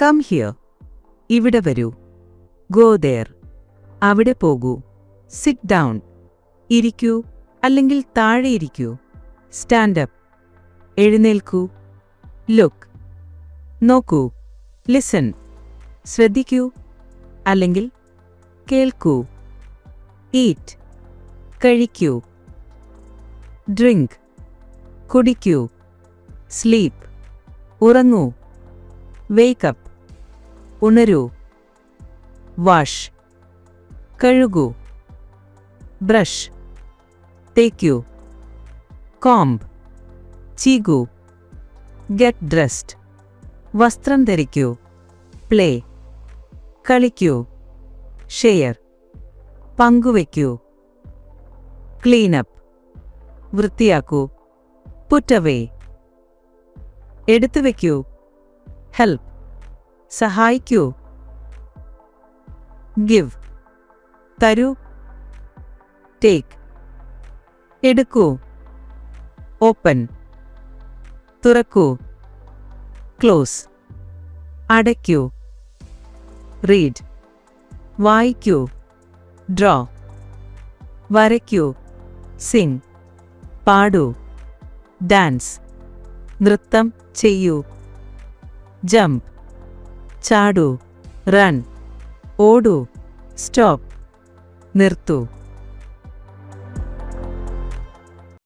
Come here, ഇവിടെ വരൂ. Go there, അവിടെ പോകൂ. സിറ്റ് ഡൗൺ, ഇരിക്കൂ അല്ലെങ്കിൽ താഴെ ഇരിക്കൂ. സ്റ്റാൻഡ് അപ്പ്, എഴുന്നേൽക്കൂ. ലുക്ക്, നോക്കൂ. ലിസൺ, ശ്രദ്ധിക്കൂ അല്ലെങ്കിൽ കേൾക്കൂ. ഈറ്റ്, കഴിക്കൂ. ഡ്രിങ്ക്, കുടിക്കൂ. സ്ലീപ്പ്, ഉറങ്ങൂ. വേക്കപ്പ്, ഉണരൂ. വാഷ്, കഴുകൂ. ബ്രഷ്, തേക്കൂ. കോംബ്, ചീകൂ. ഗെറ്റ് ഡ്രസ്ഡ്, വസ്ത്രം ധരിക്കൂ. പ്ലേ, കളിക്കൂ. ഷെയർ, പങ്കുവയ്ക്കൂ. ക്ലീനപ്പ്, വൃത്തിയാക്കൂ. പുട്ട് അവേ, എടുത്തുവെക്കൂ. ഹെൽപ്പ്, സഹായിക്കൂ. ഗിവ്, തരൂ. ടേക്ക്, എടുക്കൂ. ഓപ്പൺ, തുറക്കൂ. ക്ലോസ്, അടയ്ക്കൂ. റീഡ്, വായിക്കൂ. ഡ്രോ, വരയ്ക്കൂ. സിംഗ്, പാടൂ. ഡാൻസ്, നൃത്തം ചെയ്യൂ. ജംപ്, ചാടൂ. റൺ, ഓടൂ. സ്റ്റോപ്പ്, നിർത്തൂ.